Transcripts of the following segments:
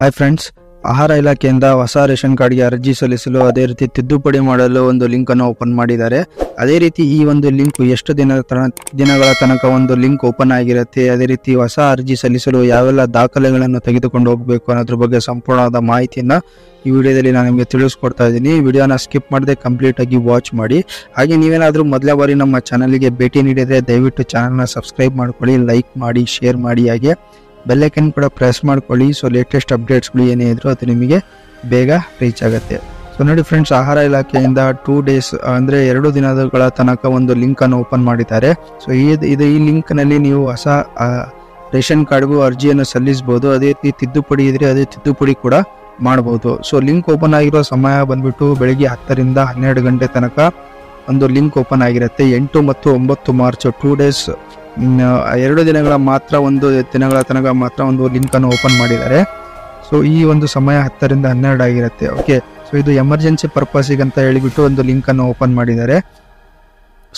Hi friends, ಆಹಾರ ಇಲಾಖೆಯಿಂದ ಹೊಸ ರೇಷನ್ ಕಾರ್ಡ್ಗೆ ಅರ್ಜಿ ಸಲ್ಲಿಸಲು ಅದೇ ರೀತಿ ತಿದ್ದುಪಡಿ ಮಾಡಲು ಒಂದು ಲಿಂಕ್ ಅನ್ನು ಓಪನ್ ಮಾಡಿದ್ದಾರೆ. ಅದೇ ರೀತಿ ಈ ಒಂದು ಲಿಂಕ್ ಎಷ್ಟು ದಿನಗಳ ತನಕ ಒಂದು ಲಿಂಕ್ ಓಪನ್ ಆಗಿರುತ್ತೆ, ಅದೇ ರೀತಿ ಹೊಸ ಅರ್ಜಿ ಸಲ್ಲಿಸಲು ಯಾವೆಲ್ಲ ದಾಖಲೆಗಳನ್ನು ತೆಗೆದುಕೊಂಡು ಹೋಗಬೇಕು ಅನ್ನೋದ್ರ ಬಗ್ಗೆ ಸಂಪೂರ್ಣವಾದ ಮಾಹಿತಿಯನ್ನು ಈ ವಿಡಿಯೋದಲ್ಲಿ ನಾನು ನಿಮಗೆ ತಿಳಿಸ್ಕೊಡ್ತಾ ಇದ್ದೀನಿ. ವಿಡಿಯೋನ ಸ್ಕಿಪ್ ಮಾಡದೆ ಕಂಪ್ಲೀಟ್ ಆಗಿ ವಾಚ್ ಮಾಡಿ. ಹಾಗೆ ನೀವೇನಾದರೂ ಮೊದಲ ಬಾರಿ ನಮ್ಮ ಚಾನಲ್ಗೆ ಭೇಟಿ ನೀಡಿದರೆ ದಯವಿಟ್ಟು ಚಾನಲ್ನ ಸಬ್ಸ್ಕ್ರೈಬ್ ಮಾಡ್ಕೊಳ್ಳಿ, ಲೈಕ್ ಮಾಡಿ, ಶೇರ್ ಮಾಡಿ, ಹಾಗೆ ಬೆಲ್ ಐಕನ್ ಕೂಡ ಪ್ರೆಸ್ ಮಾಡ್ಕೊಳ್ಳಿ. ಸೊ ಲೇಟೆಸ್ಟ್ ಅಪ್ಡೇಟ್ಸ್ಗಳು ಏನೇ ಇದ್ರು ಅದು ನಿಮಗೆ ಬೇಗ ರೀಚ್ ಆಗುತ್ತೆ. ಸೊ ನೋಡಿ ಫ್ರೆಂಡ್ಸ್, ಆಹಾರ ಇಲಾಖೆಯಿಂದ 2 ಡೇಸ್ ಅಂದರೆ 2 ದಿನಗಳ ತನಕ ಒಂದು ಲಿಂಕ್ ಅನ್ನು ಓಪನ್ ಮಾಡಿದ್ದಾರೆ. ಸೊ ಈ ಲಿಂಕ್ನಲ್ಲಿ ನೀವು ಹೊಸ ರೇಷನ್ ಕಾರ್ಡ್ಗೂ ಅರ್ಜಿಯನ್ನು ಸಲ್ಲಿಸಬಹುದು. ಅದೇ ರೀತಿ ತಿದ್ದುಪಡಿ ಇದ್ರೆ ಅದೇ ತಿದ್ದುಪಡಿ ಕೂಡ ಮಾಡಬಹುದು. ಸೊ ಲಿಂಕ್ ಓಪನ್ ಆಗಿರೋ ಸಮಯ ಬಂದ್ಬಿಟ್ಟು ಬೆಳಿಗ್ಗೆ 10 ರಿಂದ 12 ಗಂಟೆ ತನಕ ಒಂದು ಲಿಂಕ್ ಓಪನ್ ಆಗಿರುತ್ತೆ. 8 ಮತ್ತು 9 ಮಾರ್ಚ್ 2 ಡೇಸ್ 2 ದಿನಗಳ ತನಕ ಮಾತ್ರ ಒಂದು ಲಿಂಕ್ ಅನ್ನು ಓಪನ್ ಮಾಡಿದ್ದಾರೆ. ಸೊ ಈ ಒಂದು ಸಮಯ 10 ರಿಂದ 12 ಆಗಿರುತ್ತೆ. ಓಕೆ, ಸೊ ಇದು ಎಮರ್ಜೆನ್ಸಿ ಪರ್ಪಸ್ಗೆ ಅಂತ ಹೇಳಿಬಿಟ್ಟು ಒಂದು ಲಿಂಕ್ ಅನ್ನು ಓಪನ್ ಮಾಡಿದ್ದಾರೆ.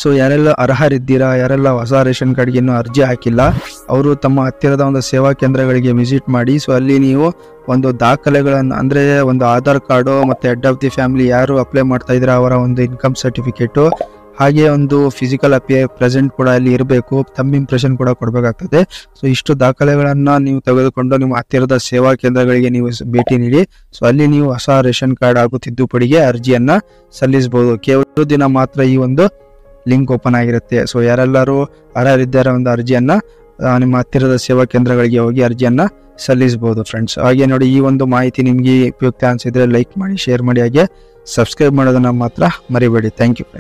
ಸೊ ಯಾರೆಲ್ಲ ಅರ್ಹರಿದ್ದೀರಾ, ಯಾರೆಲ್ಲ ಹೊಸ ರೇಷನ್ ಕಾರ್ಡ್ಗೆ ಇನ್ನೂ ಅರ್ಜಿ ಹಾಕಿಲ್ಲ, ಅವರು ತಮ್ಮ ಹತ್ತಿರದ ಒಂದು ಸೇವಾ ಕೇಂದ್ರಗಳಿಗೆ ವಿಸಿಟ್ ಮಾಡಿ. ಸೊ ಅಲ್ಲಿ ನೀವು ಒಂದು ದಾಖಲೆಗಳನ್ನು ಅಂದರೆ ಒಂದು ಆಧಾರ್ ಕಾರ್ಡು ಮತ್ತು ಹೆಡ್ ಆಫ್ ದಿ ಫ್ಯಾಮಿಲಿ ಯಾರು ಅಪ್ಲೈ ಮಾಡ್ತಾ ಇದ್ರೆ ಅವರ ಒಂದು ಇನ್ಕಮ್ ಸರ್ಟಿಫಿಕೇಟು, ಹಾಗೆ ಒಂದು ಫಿಸಿಕಲ್ ಅಪಿಯರ್ ಪ್ರೆಸೆಂಟ್ ಕೂಡ ಅಲ್ಲಿ ಇರಬೇಕು, ಥಂಬ್ ಇಂಪ್ರೆಷನ್ ಕೂಡ ಕೊಡಬೇಕಾಗ್ತದೆ. ಸೊ ಇಷ್ಟು ದಾಖಲೆಗಳನ್ನು ನೀವು ತೆಗೆದುಕೊಂಡು ನಿಮ್ಮ ಹತ್ತಿರದ ಸೇವಾ ಕೇಂದ್ರಗಳಿಗೆ ನೀವು ಭೇಟಿ ನೀಡಿ. ಸೊ ಅಲ್ಲಿ ನೀವು ಹೊಸ ರೇಷನ್ ಕಾರ್ಡ್ ಹಾಗೂ ತಿದ್ದುಪಡಿಗೆ ಅರ್ಜಿಯನ್ನು ಸಲ್ಲಿಸಬಹುದು. ಕೇವಲ ದಿನ ಮಾತ್ರ ಈ ಒಂದು ಲಿಂಕ್ ಓಪನ್ ಆಗಿರುತ್ತೆ. ಸೊ ಯಾರೆಲ್ಲರೂ ಅರ್ಹರಿದ್ದಾರೆ ಒಂದು ಅರ್ಜಿಯನ್ನು ನಿಮ್ಮ ಹತ್ತಿರದ ಸೇವಾ ಕೇಂದ್ರಗಳಿಗೆ ಹೋಗಿ ಅರ್ಜಿಯನ್ನು ಸಲ್ಲಿಸಬಹುದು ಫ್ರೆಂಡ್ಸ್. ಹಾಗೆ ನೋಡಿ, ಈ ಒಂದು ಮಾಹಿತಿ ನಿಮಗೆ ಉಪಯುಕ್ತ ಅನಿಸಿದ್ರೆ ಲೈಕ್ ಮಾಡಿ, ಶೇರ್ ಮಾಡಿ, ಹಾಗೆ ಸಬ್ಸ್ಕ್ರೈಬ್ ಮಾಡೋದನ್ನು ಮಾತ್ರ ಮರಿಬೇಡಿ. Thank you friends.